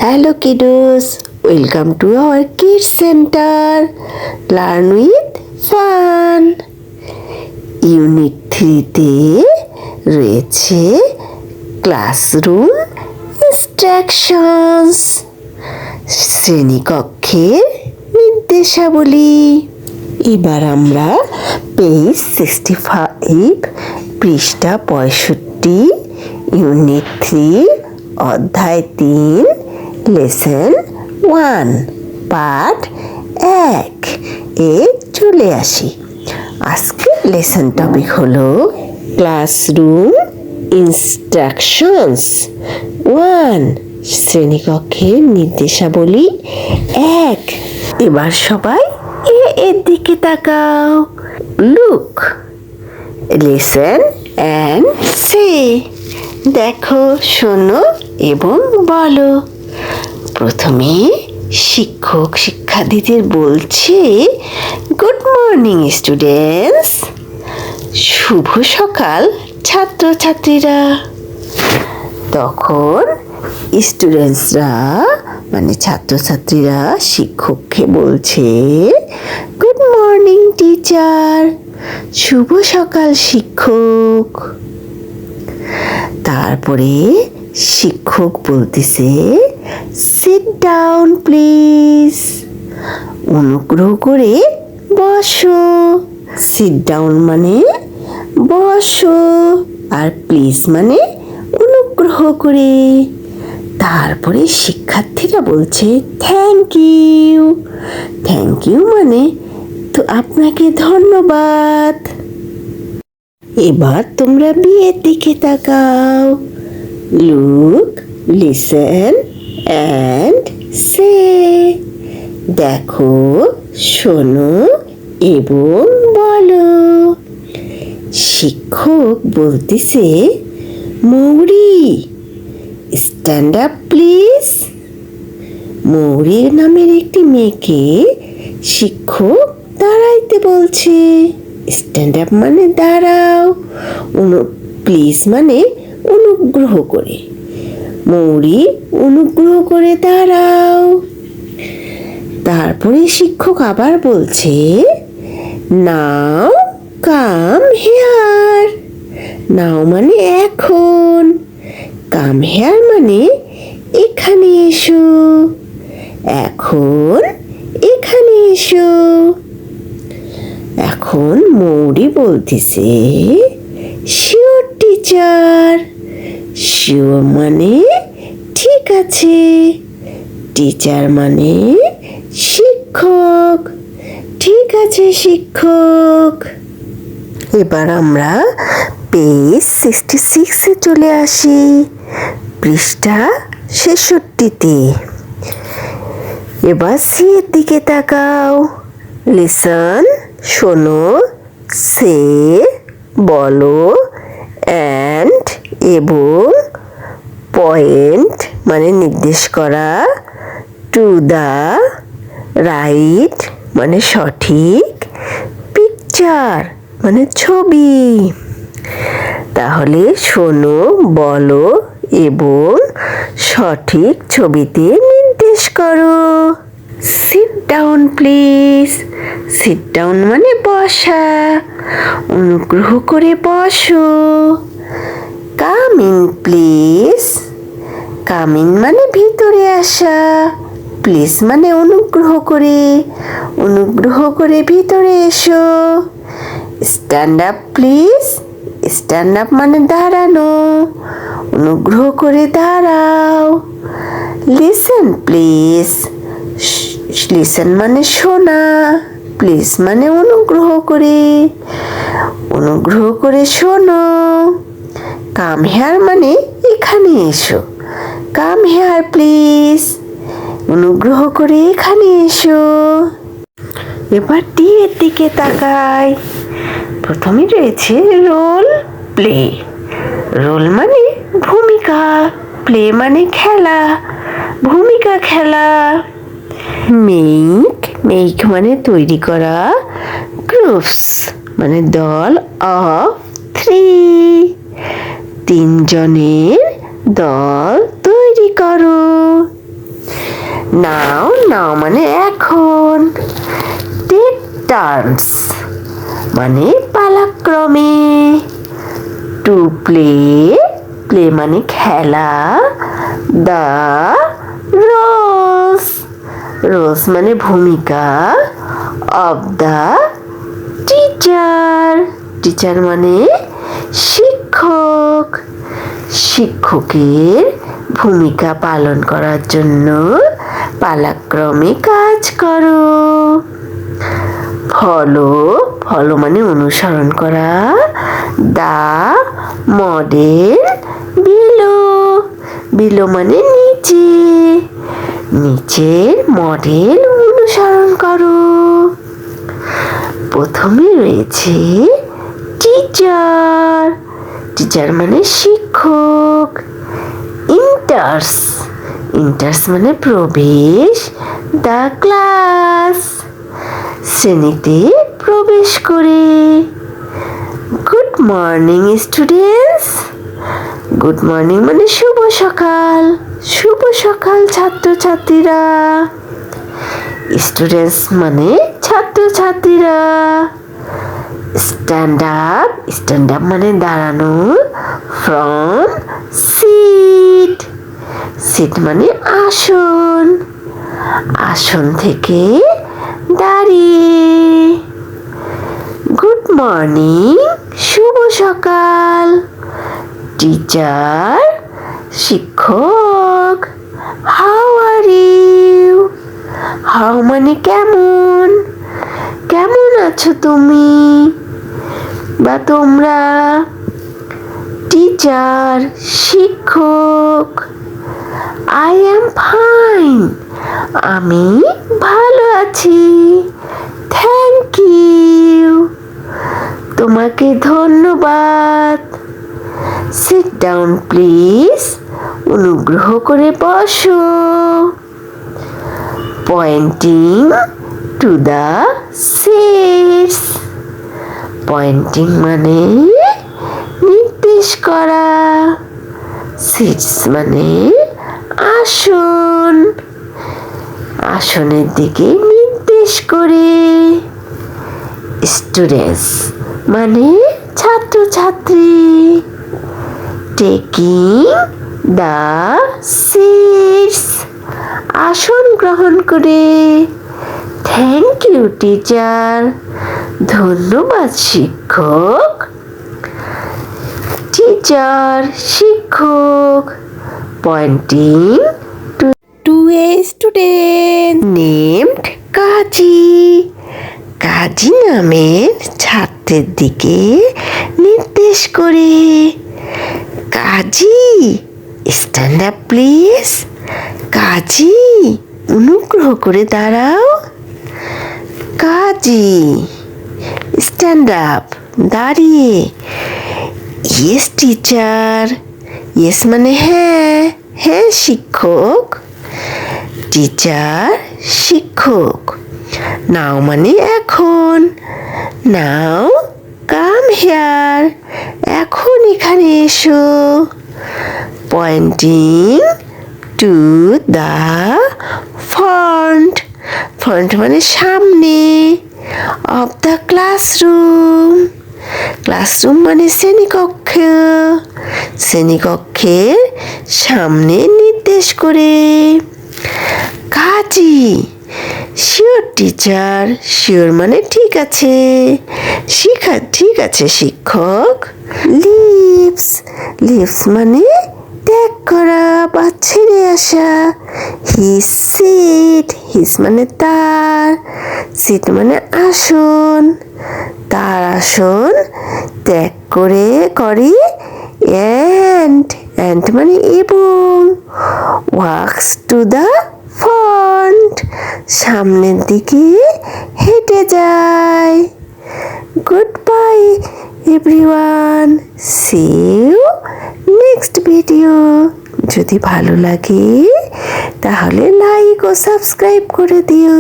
Hello kiddos, welcome to our kids center. Learn with fun. Unit 3-তে রয়েছে classroom instructions, শ্রেণীকক্ষের নির্দেশাবলী। এবার আমরা পেজ 65 পৃষ্ঠা 65 ইউনিট 3 অধ্যায় 3 লেসন 1 পার্ট 1 এ চলে আসি। আজকে লেসন টপিক হলো ক্লাসরুম ইনস্ট্রাকশনস 1, শ্রেণীকক্ষের নির্দেশাবলী 1। এবার সবাই এর দিকে তাকাও। লুক, লিসেন অ্যান্ড সে। দেখো, শোনো এবং বলো। প্রথমে শিক্ষক শিক্ষার্থীদের বলছে, গুড মর্নিং স্টুডেন্টস। শুভ সকাল ছাত্রছাত্রীরা। তখন স্টুডেন্টসরা মানে ছাত্রছাত্রীরা শিক্ষককে বলছে, গুড মর্নিং টিচার। শুভ সকাল শিক্ষক। তারপরে শিক্ষক বলতেছে, সিট ডাউন প্লিজ। অনুগ্রহ করে বসো। সিট ডাউন মানে বসো, আর প্লিজ মানে অনুগ্রহ করে। তারপরে শিক্ষার্থীরা বলছে, থ্যাংক ইউ। থ্যাংক ইউ মানে তো আপনাকে ধন্যবাদ। এবার তোমরা বিয়ের দিকে তাকাও। লুক, লিসেন অ্যান্ড সে। দেখো, শোনো এবং বলো। শিক্ষক বলতেছে, মৌরি স্ট্যান্ড আপ প্লিজ। মৌরি নামের একটি মেয়েকে শিক্ষক দাঁড়াইতে বলছে। স্ট্যান্ড আপ মানে দাঁড়াও, প্লিজ মানে অনুগ্রহ করে। মৌরি অনুগ্রহ করে দাঁড়াও। তারপরে শিক্ষক আবার বলছে, নাও কাম হেয়ার। নাও মানে এখন, কাম হেয়ার মানে এখানে এসো। এখন এখানে এসো। এখন মৌরি বলতেছে, শিওর টিচার। শিওর মানে ঠিক আছে, টিচার মানে শিক্ষক। ঠিক আছে শিক্ষক। এবার আমরা পেজ 66-এ চলে আসি, পৃষ্ঠা 66-তে। এবার সি এর দিকে তাকাও। লিসন শোনো, সে বলো, অ্যান্ড এবং পয়েন্ট মানে নির্দেশ করা, টু দ্য রাইট মানে সঠিক, পিকচার মানে ছবি। তাহলে শোনো, বলো এবং সঠিক ছবিতে নির্দেশ করো। Sit down please. Sit down মানে বসা। অনুগ্রহ করে বসো। Come in please. Come in মানে ভিতরে আসা। প্লিজ মানে অনুগ্রহ করে। অনুগ্রহ করে ভিতরে এসো। Stand up please. Stand up মানে দাঁড়ানো। অনুগ্রহ করে দাঁড়াও। Listen please. লিসেন মানে শোনা। প্লিজ মানে অনুগ্রহ করে। অনুগ্রহ করে শোনো। কাম হেয়ার মানে এখানে এসো। Come here please. অনুগ্রহ করে এখানে এসো। এবার ডি এর দিকে তাকাই। প্রথমে রয়েছে রোল প্লে। রোল মানে ভূমিকা, প্লে মানে খেলা, ভূমিকা খেলা। মেক, মেক মানে তৈরি করা, গ্রুপস মানে দল অফ 3, 3 জনের দল তৈরি করো। নাও নাও মানে এখন। টেক টার্নস মানে পালাক্রমে। টু প্লে, প্লে মানে খেলা। দ্য রোলস, রোলস মানে ভূমিকা। অফ দ্য টিচার, টিচার মানে শিক্ষক। শিক্ষকের ভূমিকা পালন করার জন্য পালাক্রমে কাজ করো। ফলো, ফলো মানে অনুসরণ করা। দা মডেল বিলো, বিলো মানে নিচে, নিচের মডেল অনুসরণ করো। প্রথমে রয়েছে টিচার, টিচার মানে শিক্ষক। ইন্টার্স, ইন্টার্স মানে প্রবেশ। দ্য ক্লাস, শ্রেণীতে প্রবেশ করে। Good morning students, good morning মানে শুভ সকাল। শুভ সকাল ছাত্রছাত্রীরা। স্টুডেন্টস মানে ছাত্রছাত্রীরা। স্ট্যান্ড আপ, স্ট্যান্ড আপ মানে দাঁড়ানো। ফ্রম সিট, সিট মানে আসন। আসন থেকে দাঁড়িয়ে। গুড মর্নিং শুভ সকাল। টিচার শিক্ষক। হাউ আর ইউ, হাউ মানে কেমন, কেমন আছো তুমি বা তোমরা। টিচার শিক্ষক। আই অ্যাম ফাইন, আমি ভালো আছি। থ্যাংক ইউ, তোমাকে ধন্যবাদ। সিট ডাউন প্লিজ, অনুগ্রহ করে বসো। Pointing to the seats, pointing মানে নির্দেশ করা। সিটস মানে আসন, আসনের দিকে নির্দেশ করে। স্টুডেন্টস মানে ছাত্রছাত্রী। টেকিং দ্য সিটস, আসন গ্রহণ করে। থ্যাংক ইউ টিচার, ধন্যবাদ শিক্ষক। টিচার শিক্ষক। Pointing to a student named Kazi, Kazi নামের ছাত্রের দিকে নির্দেশ করে। Kazi stand up please, Kazi অনুগ্রহ করে দাঁড়াও। কাজী স্ট্যান্ড আপ দাঁড়িয়ে। ইয়েস টিচার, ইয়েস মানে হ্যাঁ, হ্যাঁ শিক্ষক। টিচার শিক্ষক। নাও মানে এখন। নাও কাম হেয়ার, এখন এখানে এসো। Pointing to the front, front মানে সামনে। অফ দ্য ক্লাসরুম, ক্লাসরুম মানে শ্রেণীকক্ষ। শ্রেণীকক্ষের সামনে নির্দেশ করে। কাজী শিওর টিচার, শিওর মানে ঠিক আছে, ঠিক আছে শিক্ষক। লিভস, লিভস মানে ত্যাগ করা বা ছেড়ে আসা। হিজ সিট, হিজ মানে তার। সিট মানে আসন। তার আসন ত্যাগ করে। অ্যান্ড মানে এবং। ওয়াক্স টু দ্য ফ্রন্ট, সামনের দিকে হেঁটে যায়। Goodbye everyone, see you next video. যদি ভালো লাগে তাহলে লাইক ও সাবস্ক্রাইব করে দিও।